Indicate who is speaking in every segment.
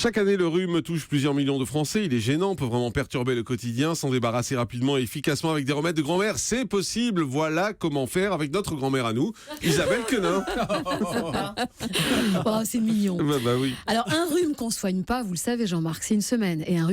Speaker 1: Chaque année, le rhume touche plusieurs millions de Français. Il est gênant, peut vraiment perturber le quotidien. S'en débarrasser rapidement et efficacement avec des remèdes de grand-mère, c'est possible. Voilà comment faire avec notre grand-mère à nous, Isabelle Quenin.
Speaker 2: Oh, c'est mignon.
Speaker 1: Bah oui.
Speaker 2: Alors, un rhume qu'on ne soigne pas, vous le savez, Jean-Marc, c'est une semaine. Et un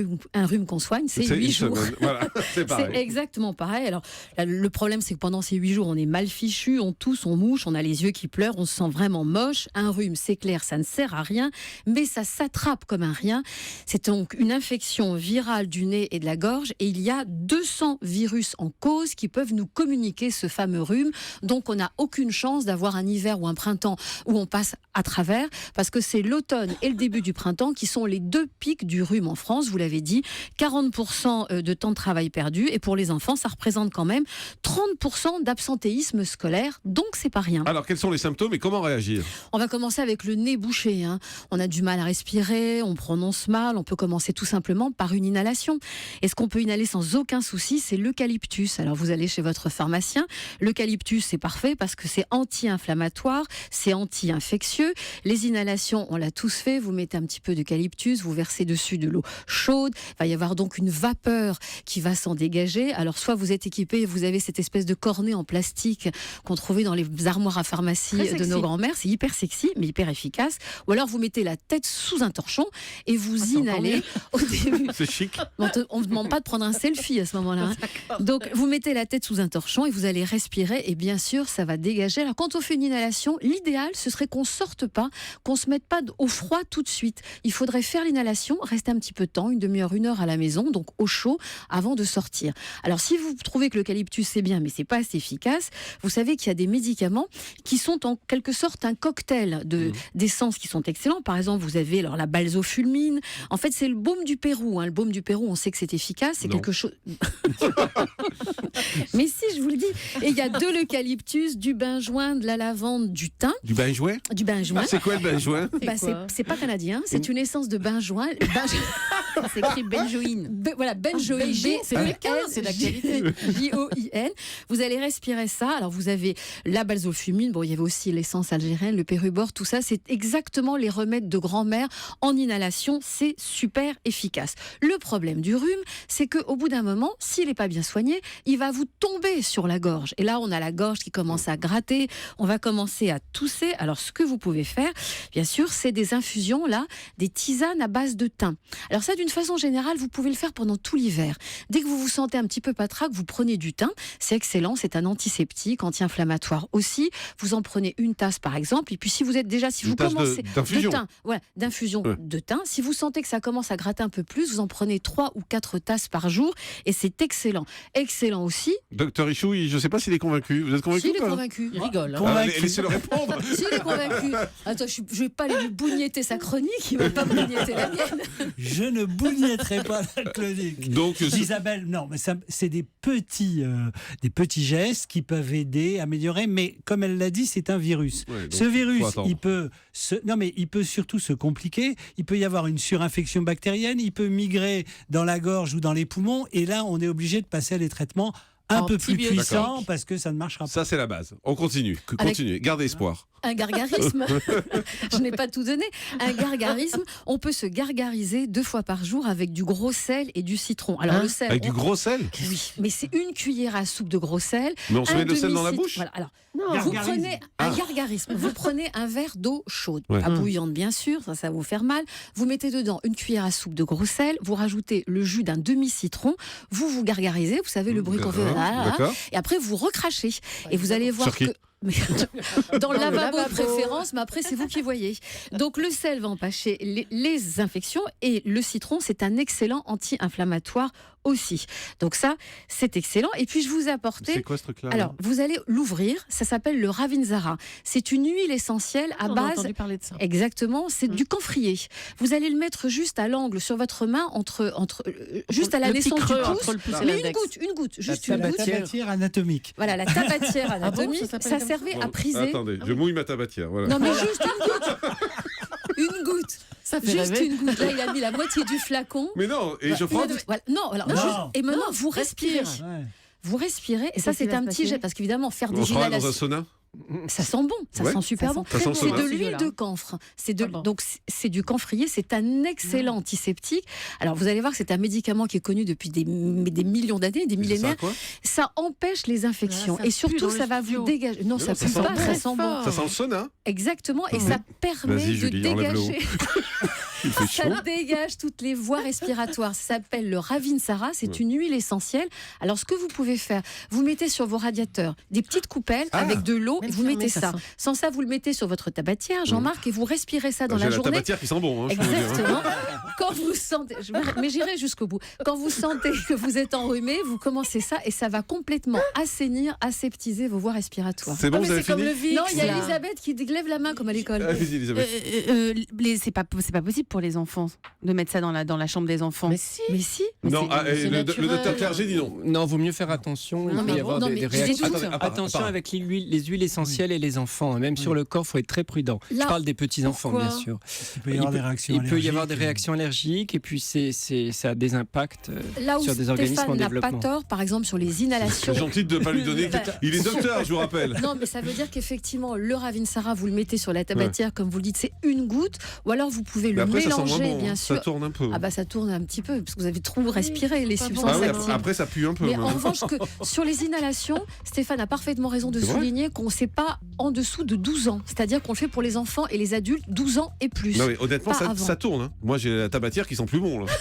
Speaker 2: rhume qu'on soigne, c'est 8 jours.
Speaker 1: Voilà, c'est pareil.
Speaker 2: C'est exactement pareil. Alors, le problème, c'est que pendant ces 8 jours, on est mal fichu, on tousse, on mouche, on a les yeux qui pleurent, on se sent vraiment moche. Un rhume, c'est clair, ça ne sert à rien, mais ça s'attrape comme un rien. C'est donc une infection virale du nez et de la gorge, et il y a 200 virus en cause qui peuvent nous communiquer ce fameux rhume. Donc, on n'a aucune chance d'avoir un hiver ou un printemps où on passe à travers, parce que c'est l'automne et le début du printemps qui sont les deux pics du rhume en France. Vous l'avez dit, 40% de temps de travail perdu, et pour les enfants, ça représente quand même 30% d'absentéisme scolaire, donc c'est pas rien.
Speaker 1: Alors, quels sont les symptômes et comment réagir ?
Speaker 2: On va commencer avec le nez bouché. On a du mal à respirer, on prononce mal. On peut commencer tout simplement par une inhalation. Et ce qu'on peut inhaler sans aucun souci, c'est l'eucalyptus. Alors, vous allez chez votre pharmacien. L'eucalyptus, c'est parfait parce que c'est anti-inflammatoire, c'est anti-infectieux. Les inhalations, on l'a tous fait. Vous mettez un petit peu d'eucalyptus, vous versez dessus de l'eau chaude. Il va y avoir donc une vapeur qui va s'en dégager. Alors, soit vous êtes équipé, vous avez cette espèce de cornet en plastique qu'on trouvait dans les armoires à pharmacie de nos grands-mères. C'est hyper sexy, mais hyper efficace. Ou alors, vous mettez la tête sous un torchon et vous inhalez au début.
Speaker 1: C'est chic.
Speaker 2: On ne demande pas de prendre un selfie à ce moment-là. Donc, vous mettez la tête sous un torchon et vous allez respirer, et bien sûr, ça va dégager. Alors, quand on fait une inhalation, l'idéal, ce serait qu'on sorte pas, qu'on se mette pas au froid tout de suite. Il faudrait faire l'inhalation, rester un petit peu de temps, une demi-heure, une heure à la maison, donc au chaud, avant de sortir. Alors, si vous trouvez que l'eucalyptus, c'est bien, mais c'est pas assez efficace, vous savez qu'il y a des médicaments qui sont en quelque sorte un cocktail d'essences qui sont excellents. Par exemple, vous avez alors la balsofulmine. En fait, c'est le baume du Pérou. Le baume du Pérou, on sait que c'est efficace. C'est quelque chose. Mais si, je vous le dis. Et il y a de l'eucalyptus, du benjoin, de la lavande, du thym.
Speaker 1: Du benjoin ?
Speaker 2: Du benjoin.
Speaker 1: C'est quoi le benjoin ?
Speaker 2: C'est pas canadien. C'est une essence de benjoin.
Speaker 3: C'est écrit benjoïne.
Speaker 2: Voilà, benjoïne.
Speaker 3: C'est d'actualité.
Speaker 2: J-O-I-N. Vous allez respirer ça. Alors, vous avez la balsofulmine. Bon, il y avait aussi l'essence algérienne, le pérubor, tout ça. C'est exactement les remèdes de grand-mère en inhalation. C'est super efficace. Le problème du rhume, c'est qu'au bout d'un moment, s'il n'est pas bien soigné, il va vous tomber sur la gorge. Et là, on a la gorge qui commence à gratter. On va commencer à tousser. Alors, ce que vous pouvez faire, bien sûr, c'est des infusions, là, des tisanes à base de thym. Alors ça, d'une façon générale, vous pouvez le faire pendant tout l'hiver. Dès que vous vous sentez un petit peu patraque, vous prenez du thym. C'est excellent, c'est un antiseptique, anti-inflammatoire aussi. Vous en prenez une tasse, par exemple. Et puis, si vous êtes déjà, si vous commencez
Speaker 1: d'infusion.
Speaker 2: de thym, voilà, d'infusion de thym. Si vous sentez que ça commence à gratter un peu plus, vous en prenez 3 ou 4 tasses par jour, et c'est excellent. Excellent aussi.
Speaker 1: Docteur Ichou, je ne sais pas s'il est convaincu. Vous êtes convaincu ?
Speaker 2: Si, il est convaincu.
Speaker 3: Il rigole.
Speaker 1: Laissez-le répondre.
Speaker 2: Si, il est convaincu. Attends, je ne vais pas lui bougnetter sa chronique, il ne va pas bougnetter la mienne.
Speaker 4: Je ne bougnettrai pas la chronique.
Speaker 1: Donc,
Speaker 4: Isabelle, non, mais c'est des petits gestes qui peuvent aider, améliorer, mais comme elle l'a dit, c'est un virus.
Speaker 1: Ouais, donc,
Speaker 4: ce virus,
Speaker 1: il
Speaker 4: il peut surtout se compliquer. Il peut y avoir une surinfection bactérienne, il peut migrer dans la gorge ou dans les poumons, et là, on est obligé de passer à des traitements un peu plus puissants parce que ça ne marchera pas.
Speaker 1: Ça, c'est la base. On continue. Continuez. Gardez espoir.
Speaker 2: Un gargarisme. Je n'ai pas tout donné. Un gargarisme, on peut se gargariser 2 fois par jour avec du gros sel et du citron. Alors, le sel.
Speaker 1: Avec du gros sel ?
Speaker 2: Oui, mais c'est une cuillère à soupe de gros sel.
Speaker 1: Mais on se met le sel dans la bouche ?
Speaker 2: Voilà, alors, vous prenez un gargarisme. Vous prenez un verre d'eau chaude, pas bouillante bien sûr, ça va vous faire mal. Vous mettez dedans une cuillère à soupe de gros sel, vous rajoutez le jus d'un demi-citron, vous gargarisez, vous savez le bruit qu'on fait. Et après, vous recrachez. Et vous allez voir que... dans le lavabo de préférence, mais après c'est vous qui voyez. Donc le sel va empêcher les infections, et le citron, c'est un excellent anti-inflammatoire aussi. Donc ça, c'est excellent. Et puis je vous ai apporté...
Speaker 1: C'est quoi ce truc-là ?
Speaker 2: Alors, vous allez l'ouvrir, ça s'appelle le Ravinzara. C'est une huile essentielle à base...
Speaker 3: On a entendu parler de ça.
Speaker 2: Exactement, c'est du camphrier. Vous allez le mettre juste à l'angle sur votre main, juste à la naissance du pouce. Mais une goutte, juste une goutte.
Speaker 4: La tabatière anatomique.
Speaker 2: Voilà, la tabatière anatomique, ça servait à priser.
Speaker 1: Attendez, je mouille ma tabatière. Voilà.
Speaker 2: Non, mais juste une goutte. Une goutte.
Speaker 3: Ça fait
Speaker 2: juste
Speaker 3: rêver.
Speaker 2: Une goutte. Là, il a mis la moitié du flacon.
Speaker 1: Mais non, et je frotte.
Speaker 2: Voilà. Non, alors, et maintenant, vous respirez.
Speaker 4: Ouais.
Speaker 2: Vous respirez, et ça,
Speaker 3: qu'est-ce qui
Speaker 2: c'est
Speaker 3: va
Speaker 2: un
Speaker 3: se
Speaker 2: petit
Speaker 3: passer
Speaker 2: jet, parce qu'évidemment, faire
Speaker 1: On
Speaker 2: des
Speaker 1: sera dans un
Speaker 2: inhalations.
Speaker 1: sauna ?
Speaker 2: Ça sent bon, ça
Speaker 1: Ouais.
Speaker 2: sent super bon.
Speaker 1: Ça sent le
Speaker 2: C'est
Speaker 1: soda.
Speaker 2: de l'huile de camphre. Donc c'est du camphrier, c'est un excellent antiseptique. Alors vous allez voir que c'est un médicament qui est connu depuis des millions d'années, des millénaires. Ça empêche les infections
Speaker 3: ça
Speaker 2: et
Speaker 3: pue
Speaker 2: surtout
Speaker 3: dans
Speaker 2: ça
Speaker 3: le
Speaker 2: va vous
Speaker 3: studio.
Speaker 2: dégager. Non, ça
Speaker 1: ça
Speaker 2: pue
Speaker 1: sent
Speaker 2: pas,
Speaker 1: bon.
Speaker 2: ça sent bon.
Speaker 1: Ça sent le sauna.
Speaker 2: Exactement, et ça permet
Speaker 1: Vas-y,
Speaker 2: de
Speaker 1: Julie, enlève-le haut.
Speaker 2: dégager.
Speaker 1: Il fait chaud.
Speaker 2: Ça dégage toutes les voies respiratoires. Ça s'appelle le Ravinsara. C'est une huile essentielle. Alors, ce que vous pouvez faire, vous mettez sur vos radiateurs des petites coupelles avec de l'eau et
Speaker 3: Même
Speaker 2: vous mettez
Speaker 3: fermé, ça
Speaker 2: ça.
Speaker 3: sent.
Speaker 2: Sans ça, vous le mettez sur votre tabatière, Jean-Marc, et vous respirez ça dans
Speaker 1: J'ai
Speaker 2: la
Speaker 1: la
Speaker 2: journée.
Speaker 1: tabatière qui sent bon. Hein, je peux vous dire.
Speaker 2: Exactement. Quand vous sentez, mais j'irai jusqu'au bout. Quand vous sentez que vous êtes enrhumé, vous commencez ça et ça va complètement assainir, aseptiser vos voies respiratoires.
Speaker 1: C'est bon, vous avez
Speaker 3: C'est comme
Speaker 1: fini
Speaker 3: le Vicks.
Speaker 2: Non, il y a
Speaker 3: là.
Speaker 2: Elisabeth qui lève la main comme à l'école.
Speaker 1: Vas-y, Elisabeth.
Speaker 3: C'est pas possible pour les enfants de mettre ça dans la chambre des enfants.
Speaker 2: Mais si.
Speaker 1: Non,
Speaker 3: c'est
Speaker 1: le
Speaker 3: naturel.
Speaker 1: docteur Clerget dit non.
Speaker 5: Non, vaut mieux faire attention. Il
Speaker 2: Non,
Speaker 5: peut
Speaker 2: mais
Speaker 5: y avoir
Speaker 2: non,
Speaker 5: des
Speaker 2: mais
Speaker 5: réactions.
Speaker 2: j'ai des doutes.
Speaker 5: Attention avec les huiles essentielles et les enfants. Même sur le corps, il faut être très prudent.
Speaker 2: Là,
Speaker 5: Je parle des petits-enfants,
Speaker 2: pourquoi
Speaker 5: bien sûr.
Speaker 4: Il peut y avoir des réactions
Speaker 5: Il peut y avoir des
Speaker 4: allergiques.
Speaker 5: réactions allergiques et puis ça a des impacts
Speaker 2: Là où
Speaker 5: sur des organismes en
Speaker 2: Stéphane n'a pas
Speaker 5: développement.
Speaker 2: tort, par exemple sur les inhalations.
Speaker 1: C'est gentil de ne pas lui donner.
Speaker 2: Bah,
Speaker 1: Il est docteur, je vous rappelle.
Speaker 2: Non, mais ça veut dire qu'effectivement, le Ravinsara, vous le mettez sur la tabatière, comme vous le dites, c'est une goutte, ou alors vous pouvez
Speaker 1: Mais
Speaker 2: le
Speaker 1: après, ça sent moins
Speaker 2: mélanger,
Speaker 1: bon.
Speaker 2: bien
Speaker 1: hein.
Speaker 2: sûr.
Speaker 1: Ça tourne un peu.
Speaker 2: Ah bah ça tourne un petit peu, parce que vous avez trop respiré les
Speaker 3: pas bon.
Speaker 2: substances
Speaker 1: Ah oui,
Speaker 2: actives.
Speaker 1: après, ça pue un peu.
Speaker 2: Mais
Speaker 1: même.
Speaker 2: en revanche, que sur les inhalations, Stéphane a parfaitement raison de
Speaker 1: C'est vrai
Speaker 2: souligner qu'on ne sait pas en dessous de 12 ans. C'est-à-dire qu'on le fait pour les enfants et les adultes 12 ans et plus.
Speaker 1: Non, mais honnêtement,
Speaker 2: Pas
Speaker 1: ça
Speaker 2: avant.
Speaker 1: tourne. Hein. Moi, j'ai la tabatière qui sent plus bon. Là.